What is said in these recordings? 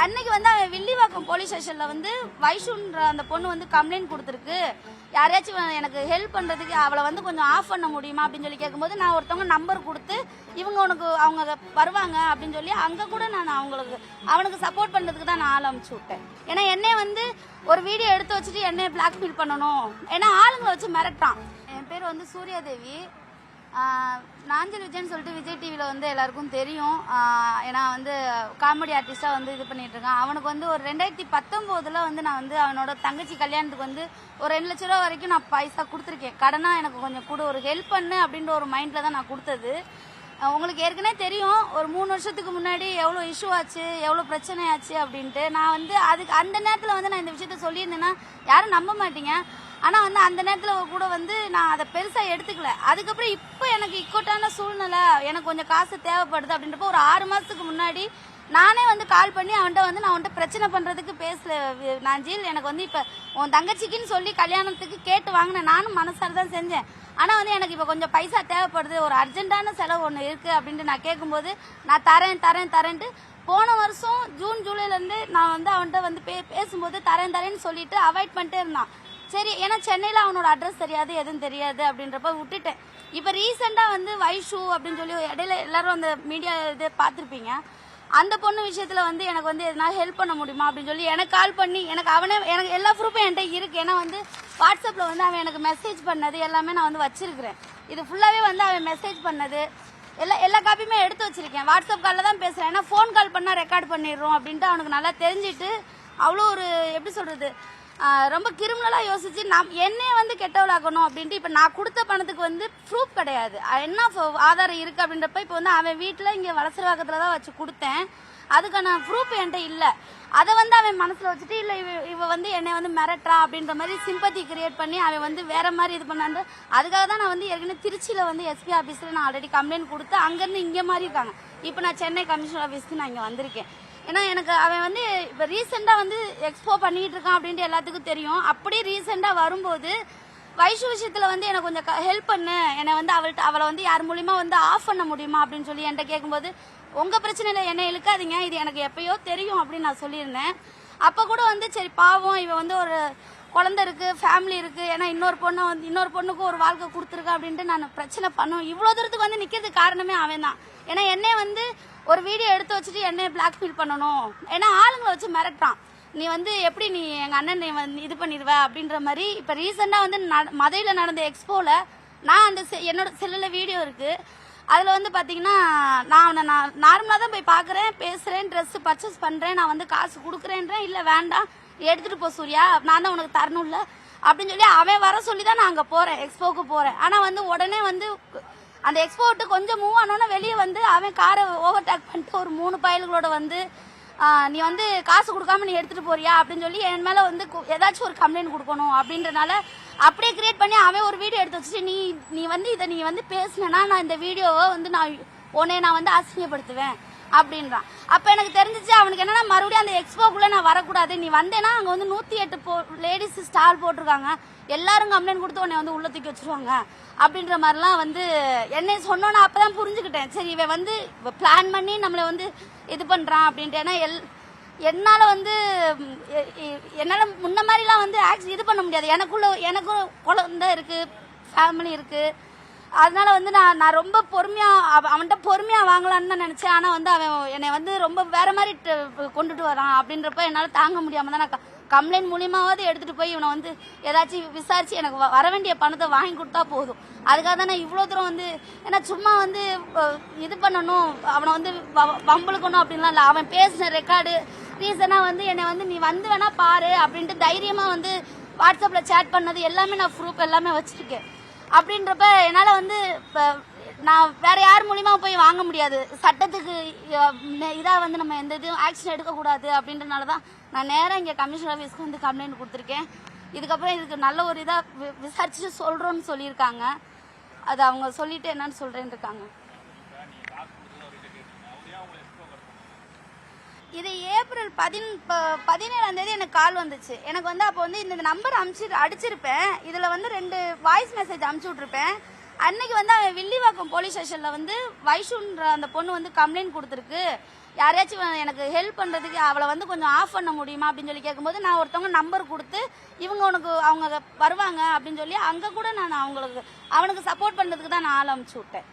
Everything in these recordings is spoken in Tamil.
அன்னைக்கு வந்து அவன் வில்லிவாக்கம் போலீஸ் ஸ்டேஷன்ல வந்து வைஷுன்ற அந்த பொண்ணு வந்து கம்ப்ளைண்ட் கொடுத்துருக்கு. யாரையாச்சும் எனக்கு ஹெல்ப் பண்றதுக்கு அவளை வந்து கொஞ்சம் ஆஃப் பண்ண முடியுமா அப்படின்னு சொல்லி கேட்கும்போது நான் ஒருத்தவங்க நம்பர் கொடுத்து இவங்க உனக்கு அவங்க வருவாங்க அப்படின்னு சொல்லி அங்க கூட நான் அவனுக்கு சப்போர்ட் பண்றதுக்கு தான் நான் ஆள் அனுப்பிச்சு விட்டேன். ஏன்னா என்னைய வந்து ஒரு வீடியோ எடுத்து வச்சுட்டு என்னைய பிளாக்மெயில் பண்ணணும், ஏன்னா ஆளுங்களை வச்சு மிரட்டான். என் பேர் வந்து சூர்யாதேவி. நாஞ்சல் விஜய்ன்னு சொல்லிட்டு விஜய் டிவியில் வந்து எல்லாருக்கும் தெரியும். ஏன்னா வந்து காமெடி ஆர்டிஸ்டாக வந்து இது பண்ணிட்டு இருக்கேன். அவனுக்கு வந்து ஒரு 2019 வந்து நான் வந்து அவனோட தங்கச்சி கல்யாணத்துக்கு வந்து ஒரு 2 லட்ச ரூபா வரைக்கும் நான் பைசா கொடுத்துருக்கேன். கடனா எனக்கு கொஞ்சம் கூட ஒரு ஹெல்ப் பண்ணு அப்படின்ற ஒரு மைண்டில் தான் நான் கொடுத்தது. உங்களுக்கு ஏற்கனவே தெரியும் ஒரு 3 வருஷத்துக்கு முன்னாடி எவ்வளோ இஷ்யூ ஆச்சு, எவ்வளோ பிரச்சனை ஆச்சு அப்படின்ட்டு. நான் வந்து அதுக்கு அந்த நேரத்தில் வந்து நான் இந்த விஷயத்த சொல்லியிருந்தேன்னா யாரும் நம்ப மாட்டீங்க. ஆனால் வந்து அந்த நேரத்தில் கூட வந்து நான் அதை பெருசாக எடுத்துக்கல. அதுக்கப்புறம் இப்போ எனக்கு இக்கட்டான சூழ்நிலை, எனக்கு கொஞ்சம் காசு தேவைப்படுது அப்படின்றப்போ ஒரு 6 மாதத்துக்கு முன்னாடி நானே வந்து கால் பண்ணி நான் அவன்கிட்ட பிரச்சனை பண்ணுறதுக்கு பேசல. நாஞ்சில் எனக்கு வந்து இப்போ உன் தங்கச்சிக்குன்னு சொல்லி கல்யாணத்துக்கு கேட்டு வாங்கினேன், நானும் மனசார தான் செஞ்சேன். ஆனால் வந்து எனக்கு இப்போ கொஞ்சம் பைசா தேவைப்படுது, ஒரு அர்ஜென்ட்டான செலவு ஒன்று இருக்குது அப்படின்ட்டு நான் கேட்கும்போது நான் தரேன்ட்டு போன வருஷம் ஜூன் ஜூலைலேருந்து நான் வந்து அவன்கிட்ட வந்து பேசும்போது தரேன்னு சொல்லிட்டு அவாய்ட் பண்ணிட்டே இருந்தான். சரி, ஏன்னா சென்னையில் அவனோட அட்ரஸ் தெரியாது, எதுவும் தெரியாது அப்படின்றப்ப விட்டுட்டேன். இப்போ ரீசெண்டாக வந்து வைஷு அப்படின்னு சொல்லி இடையில எல்லாரும் அந்த மீடியா இது பார்த்துருப்பீங்க. அந்த பொண்ணு விஷயத்தில் வந்து எனக்கு வந்து எதனா ஹெல்ப் பண்ண முடியுமா அப்படின்னு சொல்லி எனக்கு கால் பண்ணி எனக்கு எல்லா ப்ரூஃபும் என்கிட்ட இருக்குது. ஏன்னா வந்து வாட்ஸ்அப்பில் வந்து அவன் எனக்கு மெசேஜ் பண்ணது எல்லாமே நான் வந்து வச்சிருக்கிறேன். இது ஃபுல்லாகவே வந்து அவன் மெசேஜ் பண்ணது எல்லா காப்பியுமே எடுத்து வச்சிருக்கேன். வாட்ஸ்அப் காலில் தான் பேசுகிறேன், ஏன்னா ஃபோன் கால் பண்ணால் ரெக்கார்ட் பண்ணிடுறோம் அப்படின்ட்டு அவனுக்கு நல்லா தெரிஞ்சிட்டு அவ்வளோ ஒரு எப்படி சொல்கிறது ரொம்ப கிரிமினலாக யோசிச்சு என்னைய வந்து கெட்டவளாக்கணும் அப்படின்ட்டு. இப்போ நான் கொடுத்த பணத்துக்கு வந்து ப்ரூஃப் கிடையாது, என்ன ஆதாரம் இருக்குது அப்படின்றப்ப இப்போ வந்து அவன் வீட்டில் இங்கே வளசரவாக்கத்தில் தான் வச்சு கொடுத்தேன். அதுக்கான ப்ரூஃப் என்கிட்ட இல்லை. அதை வந்து அவன் மனசில் வச்சுட்டு இல்லை இவ வந்து என்னை வந்து மிரட்டுறா அப்படின்ற மாதிரி சிம்பத்தி கிரியேட் பண்ணி அவன் வந்து வேற மாதிரி இது பண்ணாண்டு. அதுக்காக தான் நான் வந்து ஏற்கனவே திருச்சியில் வந்து எஸ்பி ஆஃபீஸில் நான் ஆல்ரெடி கம்ப்ளைண்ட் கொடுத்து அங்கேருந்து இங்கே மாதிரி இருக்காங்க. இப்போ நான் சென்னை கமிஷனர் ஆஃபீஸ்க்கு நான் இங்கே வந்திருக்கேன். ஏன்னா எனக்கு அவன் வந்து இப்போ ரீசெண்டாக வந்து எக்ஸ்போ பண்ணிட்டு இருக்கான் அப்படின்ட்டு எல்லாத்துக்கும் தெரியும். அப்படியே ரீசெண்டாக வரும்போது வைஷு விஷயத்தில் வந்து எனக்கு கொஞ்சம் ஹெல்ப் பண்ணு, என்னை வந்து அவளை வந்து யார் மூலியமா வந்து ஆஃப் பண்ண முடியுமா அப்படின்னு சொல்லி என்கிட்ட கேட்கும்போது உங்கள் பிரச்சனையில் என்னை இழுக்காதீங்க, இது எனக்கு எப்பயோ தெரியும் அப்படின்னு நான் சொல்லியிருந்தேன். அப்போ கூட வந்து சரி பாவம் இவன் வந்து ஒரு குழந்தை இருக்குது, ஃபேமிலி இருக்குது, ஏன்னா இன்னொரு பொண்ணுக்கும் ஒரு வாழ்க்கை கொடுத்துருக்கா அப்படின்ட்டு நான் பிரச்சனை பண்ணுவேன். இவ்வளோ தூரத்துக்கு வந்து நிற்கிறதுக்கு காரணமே அவன் தான். ஏன்னா என்னைய வந்து ஒரு வீடியோ எடுத்து வச்சுட்டு என்னைய பிளாக்மெயில் பண்ணணும், ஏன்னா ஆளுங்களை வச்சு மிரட்டான். நீ வந்து எப்படி நீ எங்கள் அண்ணன் நீ வந்து இது பண்ணிடுவ அப்படின்ற மாதிரி. இப்போ ரீசெண்டாக வந்து மதுரையில் நடந்த எக்ஸ்போவில் நான் அந்த என்னோட செல்லில் வீடியோ இருக்குது. அதில் வந்து பார்த்தீங்கன்னா நான் நார்மலாக தான் போய் பார்க்குறேன், பேசுகிறேன், ட்ரெஸ்ஸு பர்ச்சேஸ் பண்ணுறேன், நான் வந்து காசு கொடுக்குறேன்றேன். இல்லை வேண்டாம் எடுத்துகிட்டு போ சூர்யா, நான் தான் உனக்கு தரணும்ல அப்படின்னு சொல்லி அவன் வர சொல்லி தான் நான் அங்கே போகிறேன், எக்ஸ்போவுக்கு போகிறேன். ஆனால் வந்து உடனே வந்து அந்த எக்ஸ்போ விட்டு கொஞ்சம் மூவ் ஆனோன்னா வெளியே வந்து அவன் காரை ஓவர்டேக் பண்ணிட்டு ஒரு 3 பயல்களோட வந்து நீ வந்து காசு கொடுக்காம நீ எடுத்துகிட்டு போறியா அப்படின்னு சொல்லி என் மேலே வந்து ஏதாச்சும் ஒரு கம்ப்ளைண்ட் கொடுக்கணும் அப்படின்றனால அப்படியே கிரியேட் பண்ணி அவன் ஒரு வீடியோ எடுத்து வச்சுட்டு நீ வந்து இதை நீ வந்து பேசினா நான் இந்த வீடியோவை வந்து நான் வந்து அசிங்கப்படுத்துவேன் அப்படின்றான். அப்போ எனக்கு தெரிஞ்சிச்சு அவனுக்கு என்னன்னா மறுபடியும் அந்த எக்ஸ்போக்குள்ளே நான் வரக்கூடாது, நீ வந்தேன்னா அங்கே வந்து 108 லேடிஸ் ஸ்டால் போட்டிருக்காங்க, எல்லாரும் கம்ப்ளைண்ட் கொடுத்து உன்னை வந்து உள்ள தூக்கி வச்சிருவாங்க அப்படின்ற மாதிரிலாம் வந்து என்னை சொன்னோன்னா அப்போ தான் புரிஞ்சுக்கிட்டேன். சரி இவன் வந்து பிளான் பண்ணி நம்மளை வந்து இது பண்ணுறான் அப்படின்ட்டு. ஏன்னா என்னால் வந்து என்னால் முன்ன மாதிரிலாம் வந்து இது பண்ண முடியாது. எனக்கும் குழந்தை இருக்குது, ஃபேமிலி இருக்குது. அதனால வந்து நான் ரொம்ப அவன்கிட்ட பொறுமையாக வாங்கலான்னு தான் நினச்சேன். ஆனால் வந்து அவன் என்னை வந்து ரொம்ப வேற மாதிரி கொண்டுட்டு வரான் அப்படின்றப்ப என்னால் தாங்க முடியாமல் தான் நான் கம்ப்ளைண்ட் மூலியமாவது எடுத்துகிட்டு போய் இவனை வந்து ஏதாச்சும் விசாரித்து எனக்கு வர வேண்டிய பணத்தை வாங்கி கொடுத்தா போதும். அதுக்காக தான் நான் இவ்வளோ தூரம் வந்து ஏன்னா சும்மா வந்து இது பண்ணணும், அவனை வந்து வம்பளுக்கணும் அப்படின்லாம் இல்லை. அவன் பேசின ரெக்கார்டு ரீசனாக வந்து என்னை வந்து நீ வந்து வேணா பாரு அப்படின்ட்டு தைரியமாக வந்து வாட்ஸ்அப்பில் சேட் பண்ணது எல்லாமே நான் ப்ரூஃப் எல்லாமே வச்சுருக்கேன். அப்படின்றப்ப என்னால் வந்து இப்போ நான் வேற யார் மூலியமா போய் வாங்க முடியாது, சட்டத்துக்கு இதாக வந்து நம்ம எந்த இதுவும் ஆக்ஷன் எடுக்கக்கூடாது அப்படின்றனால தான் நான் நேராக இங்கே கமிஷனர் ஆஃபீஸ்க்கு வந்து கம்ப்ளைண்ட் கொடுத்துருக்கேன். இதுக்கப்புறம் இதுக்கு நல்ல ஒரு இதாக விசாரிச்சு சொல்கிறோன்னு சொல்லியிருக்காங்க. அது அவங்க சொல்லிட்டு என்னன்னு சொல்கிறேன்னு இருக்காங்க. இது ஏப்ரல் 17ஆம் தேதி எனக்கு கால் வந்துச்சு. எனக்கு வந்து அப்போ வந்து இந்த நம்பர் அடிச்சிருப்பேன், இதில் வந்து 2 வாய்ஸ் மெசேஜ் அனுப்பிச்சி விட்ருப்பேன். அன்னைக்கு வந்து அவன் வில்லிவாக்கம் போலீஸ் ஸ்டேஷனில் வந்து வைஷுன்ற அந்த பொண்ணு வந்து கம்ப்ளைண்ட் கொடுத்துருக்கு, யாரையாச்சும் எனக்கு ஹெல்ப் பண்றதுக்கு அவளை வந்து கொஞ்சம் ஆஃப் பண்ண முடியுமா அப்படின்னு சொல்லி கேட்கும்போது நான் ஒருத்தவங்க நம்பர் கொடுத்து இவங்க உனக்கு அவங்க வருவாங்க அப்படின்னு சொல்லி அங்கே கூட நான் அவனுக்கு சப்போர்ட் பண்ணுறதுக்கு தான் நான் ஆள் அனுப்பிச்சு விட்டேன்.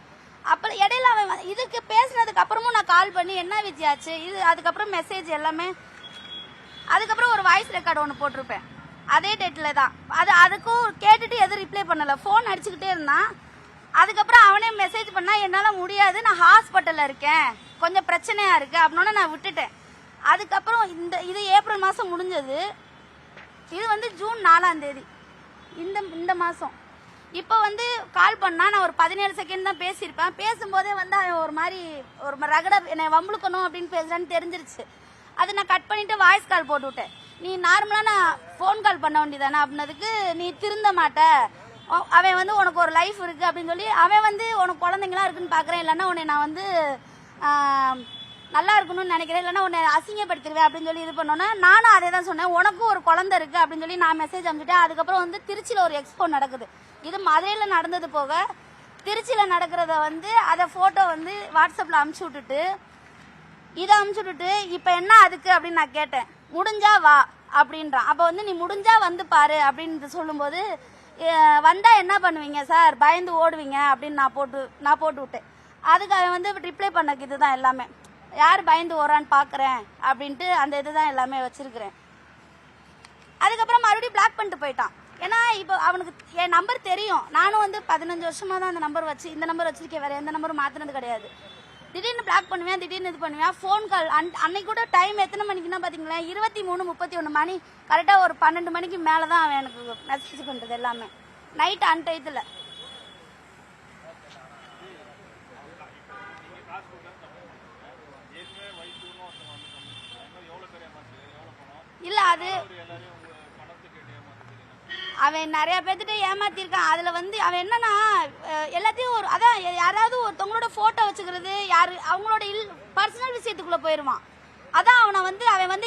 அப்புறம் இடையில அவன் இதுக்கு பேசினதுக்கு அப்புறமும் நான் கால் பண்ணி என்ன வித்தியாச்சு இது, அதுக்கப்புறம் மெசேஜ் எல்லாமே, அதுக்கப்புறம் ஒரு வாய்ஸ் ரெக்கார்டு ஒன்று போட்டிருப்பேன் அதே டேட்டில் தான். அதுக்கும் கேட்டுட்டு எதுவும் ரிப்ளை பண்ணலை, ஃபோன் அடிச்சுக்கிட்டே இருந்தான். அதுக்கப்புறம் அவனே மெசேஜ் பண்ணா என்னால் முடியாது, நான் ஹாஸ்பிட்டலில் இருக்கேன், கொஞ்சம் பிரச்சனையாக இருக்குது அப்படின்னா நான் விட்டுட்டேன். அதுக்கப்புறம் இது ஏப்ரல் மாதம் முடிஞ்சது, இது வந்து ஜூன் 4ஆம் தேதி இந்த மாதம். இப்போ வந்து கால் பண்ணா நான் ஒரு 17 செகண்ட் தான் பேசியிருப்பேன். பேசும்போதே வந்து அவன் ஒரு ரகட என்னை வம்புழுக்கணும் அப்படின்னு பேசுறான்னு தெரிஞ்சிருச்சு. அது நான் கட் பண்ணிட்டு வாய்ஸ் கால் போட்டு விட்டேன். நீ நார்மலாக நான் ஃபோன் கால் பண்ண வேண்டியதானே அப்படின்னதுக்கு நீ திருந்த மாட்ட, அவன் வந்து உனக்கு ஒரு லைஃப் இருக்கு அப்படின்னு சொல்லி அவன் வந்து உனக்கு குழந்தைங்களா இருக்குன்னு பார்க்குறேன், இல்லைன்னா உன்னை நான் வந்து நல்லா இருக்கணும்னு நினைக்கிறேன், இல்லைன்னா உன்னை அசிங்கப்படுத்திடுவேன் அப்படின்னு சொல்லி இது பண்ணோன்னா நானும் அதே தான் சொன்னேன், உனக்கும் ஒரு குழந்தை இருக்கு அப்படின்னு சொல்லி நான் மெசேஜ் அனுப்பிச்சிட்டேன். அதுக்கப்புறம் வந்து திருச்சியில் ஒரு எக்ஸ்போ நடக்குது, இது மதுரையில் நடந்தது போக திருச்சியில் நடக்கிறத வந்து அதை ஃபோட்டோ வந்து வாட்ஸ்அப்பில் அனுப்பிச்சி விட்டுட்டு இதை அனுப்பிச்சி விட்டுட்டு இப்போ என்ன அதுக்கு அப்படின்னு நான் கேட்டேன். முடிஞ்சா வா அப்படின்றான். அப்போ வந்து நீ முடிஞ்சா வந்து பாரு அப்படின்னு சொல்லும்போது வந்தா என்ன பண்ணுவீங்க சார், பயந்து ஓடுவீங்க அப்படின்னு நான் போட்டு விட்டேன். அதுக்கு அவன் வந்து ரிப்ளை பண்ணக்கு இதுதான் எல்லாமே, யார் பயந்து ஓடுறான்னு பார்க்குறேன் அப்படின்ட்டு அந்த இதுதான் எல்லாமே வச்சிருக்கிறேன். அதுக்கப்புறம் மறுபடியும் பிளாக் பண்ணிட்டு போயிட்டான். ஏன்னா இப்போ அவனுக்கு என் நம்பர் தெரியும், நானும் வந்து 15 வருஷமா தான் அந்த நம்பர் இந்த நம்பர் வச்சிருக்கேன், வேற எந்த நம்பரும் மாத்தினது கிடையாது. திடீர்னு பிளாக் பண்ணுவேன், திடீர்னு இது பண்ணுவேன். ஃபோன் கால் அன்னைக்கு கூட டைம் எத்தனை மணிக்குன்னா பார்த்தீங்களா 23:31 மணி, கரெக்டாக ஒரு 12 மணிக்கு மேலே தான் அவன் எனக்கு மெசேஜ் பண்ணுறது எல்லாமே, நைட் அன்டைத்தில். இல்லை அது அவன் நிறைய பேர்த்திட்ட ஏமாத்திருக்கான். அதுல வந்து அவன் என்னன்னா எல்லாத்தையும் அதான் யாராவது ஒருத்தவங்களோட போட்டோ வச்சுக்கிறது, அவங்களோட பர்சனல் விஷயத்துக்குள்ள போயிருவான். அதான் அவன் வந்து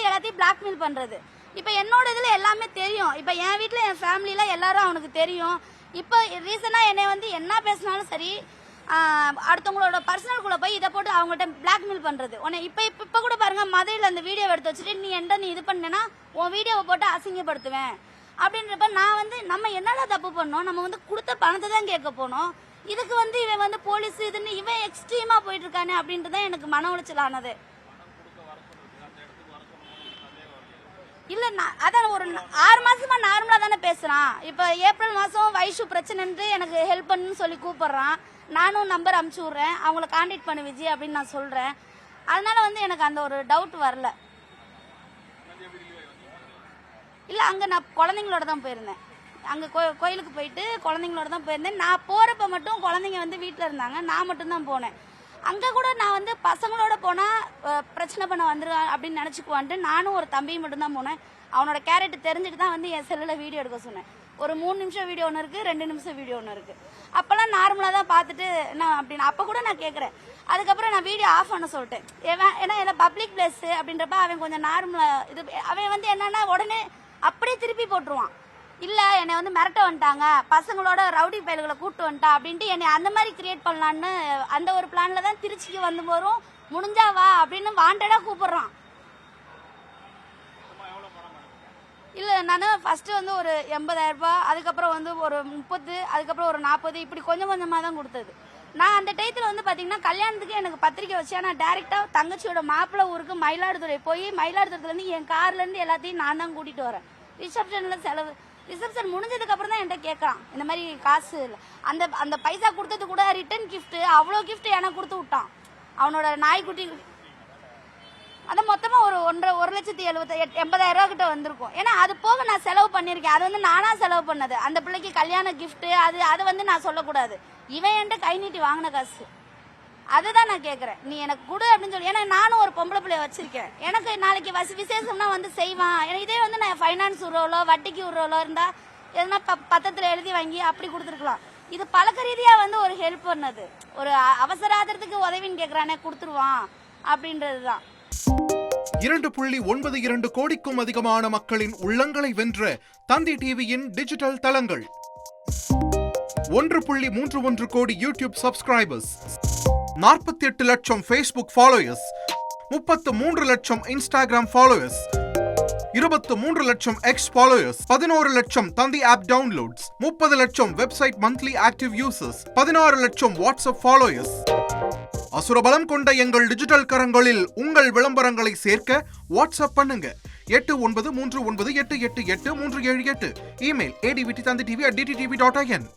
எல்லாத்தையும் பிளாக்மெயில் பண்றது. இப்ப என்னோட இதுல எல்லாமே தெரியும், இப்ப என் வீட்டுல என் ஃபேமிலியில எல்லாரும் அவனுக்கு தெரியும். இப்ப ரீசனா என்னை வந்து என்ன பேசினாலும் சரி, அடுத்தவங்களோட பர்சனல்குள்ள போய் இதை போட்டு அவங்ககிட்ட பிளாக்மெயில் பண்றது. உன்னை இப்ப கூட பாருங்க, மதுரையில் அந்த வீடியோ எடுத்து வச்சுட்டு நீ இது பண்ணேன்னா உன் வீடியோவை போட்டு அசிங்கப்படுத்துவேன் அப்படின்றப்ப நான் வந்து நம்ம என்னடா தப்பு பண்ணோம், நம்ம வந்து கொடுத்த பணத்தை தான் கேட்க போனோம், இதுக்கு வந்து இவன் வந்து போலீஸ் இதுன்னு இவன் எக்ஸ்ட்ரீமா போயிட்டு இருக்கானே அப்படின்ட்டு தான் எனக்கு மன உளைச்சல் ஆனது. இல்ல அதான் ஒரு 6 மாசமா நார்மலா தானே பேசுறான். இப்ப ஏப்ரல் மாசம் வைஷு பிரச்சனைன்ட்டு எனக்கு ஹெல்ப் பண்ணுன்னு சொல்லி கூப்பிடுறான், நானும் நம்பர் அனுப்பிச்சு விடுறேன், அவங்கள கான்டாக்ட் பண்ணு விஜய் அப்படின்னு நான் சொல்றேன். அதனால வந்து எனக்கு அந்த ஒரு டவுட் வரல. இல்லை அங்கே நான் குழந்தைங்களோட தான் போயிருந்தேன், அங்கே கோயிலுக்கு போயிட்டு குழந்தைங்களோட தான் போயிருந்தேன். நான் போகிறப்ப மட்டும் குழந்தைங்க வந்து வீட்டில் இருந்தாங்க, நான் மட்டும்தான் போனேன். அங்கே கூட நான் வந்து பசங்களோட போனால் பிரச்சனை பண்ண வந்துடுவேன் அப்படின்னு நினச்சிக்குவான்ட்டு நானும் ஒரு தம்பியும் மட்டும்தான் போனேன். அவனோட கேரக்டர் தெரிஞ்சுட்டு தான் வந்து என் செல்லில் வீடியோ எடுக்க சொன்னேன். ஒரு 3 நிமிஷம் வீடியோ ஒன்று இருக்குது, 2 நிமிஷம் வீடியோ ஒன்று இருக்குது. அப்போல்லாம் நார்மலாக தான் பார்த்துட்டு என்ன அப்படின்னு அப்போ கூட நான் கேட்குறேன். அதுக்கப்புறம் நான் வீடியோ ஆஃப் பண்ண சொல்லிட்டேன். ஏன்னா எல்லாம் பப்ளிக் பிளேஸு அப்படின்றப்ப அவன் கொஞ்சம் நார்மலாக அவன் வந்து என்னன்னா உடனே அப்படியே திருப்பி போட்டுருவான். இல்லை என்னை வந்து மிரட்ட வந்துட்டாங்க, பசங்களோட ரவுடி பயல்களை கூப்பிட்டு வந்துட்டா அப்படின்ட்டு என்னை அந்த மாதிரி கிரியேட் பண்ணலான்னு அந்த ஒரு பிளான்ல தான் திருச்சிக்கு வந்து போகிறோம். முடிஞ்சா வா அப்படின்னு வாண்டடாக கூப்பிடுறான். இல்லை நான் ஃபர்ஸ்ட் வந்து ஒரு 80,000 ரூபாய், அதுக்கப்புறம் வந்து ஒரு 30, அதுக்கப்புறம் ஒரு 40, இப்படி கொஞ்சம் கொஞ்சமாக தான் கொடுத்தது. நான் அந்த டயத்தில் வந்து பார்த்தீங்கன்னா கல்யாணத்துக்கு எனக்கு பத்திரிக்கை வச்சா நான் டேரெக்டாக தங்கச்சியோட மாப்பிள்ளை ஊருக்கு மயிலாடுதுறை போய் மயிலாடுதுறையிலேருந்து என் கார்லேருந்து எல்லாத்தையும் நான் தான் கூட்டிகிட்டு வரேன். ரிசப்ஷனில் செலவு, ரிசப்ஷன் முடிஞ்சதுக்கு அப்புறம் தான் என்கிட்ட கேட்கறான் இந்த மாதிரி காசு இல்லை. அந்த பைசா கொடுத்தது கூட ரிட்டர்ன் கிஃப்ட், அவ்வளோ கிஃப்ட் எனக்கு கொடுத்து விட்டான். அவனோட நாய்க்குட்டி அதை மொத்தமாக ஒரு 1,80,000 ரூபா கிட்ட வந்திருக்கும். ஏன்னா அது போக நான் செலவு பண்ணியிருக்கேன், அது வந்து நானா செலவு பண்ணது. அந்த பிள்ளைக்கு கல்யாண கிஃப்ட் அது வந்து நான் சொல்லக்கூடாது, இவன் என்கிட்ட கை நீட்டி வாங்கின காசு. அதுதான் நான் கேட்குறேன், நீ எனக்கு கொடு அப்படின்னு சொல்லி. ஏன்னா நானும் ஒரு பொம்பளை பிள்ளைய வச்சிருக்கேன், எனக்கு நாளைக்கு விசேஷம்னா வந்து செய்வான். இதே வந்து நான் ஃபைனான்ஸ் விடுறோலோ வட்டிக்கு விடுறோலோ இருந்தால் எதுனா பத்திரத்தில் எழுதி வாங்கி அப்படி கொடுத்துருக்கலாம். இது பழக்க ரீதியாக வந்து ஒரு ஹெல்ப் பண்ணது, ஒரு அவசர ஆத்திரத்துக்கு உதவின்னு கேட்குறானே கொடுத்துருவான் அப்படின்றது தான். 2.92 கோடிக்கும் அதிகமான மக்களின் உள்ளங்களை வென்ற தந்தி டிவியின் டிஜிட்டல் தளங்கள், 1.31 கோடி யூடியூப் சப்ஸ்கிரைபர்ஸ், 48 லட்சம் ஃபேஸ்புக் ஃபாலோயர்ஸ் 33 லட்சம் இன்ஸ்டாகிராம் ஃபாலோவர்ஸ், 23 லட்சம் எக்ஸ் ஃபாலோவர்ஸ், 11 லட்சம் தந்தி ஆப் டவுன்லோட்ஸ், 30 லட்சம் வெப்சைட் மந்த்லி ஆக்டிவ் யூசர்ஸ், 16 லட்சம் வாட்ஸ்அப் ஃபாலோவர்ஸ். அசுரபலம் கொண்ட எங்கள் டிஜிட்டல் கரங்களில் உங்கள் விளம்பரங்களை சேர்க்க வாட்ஸ்அப் பண்ணுங்க 8939888378. Email advttanditv@dttv.in.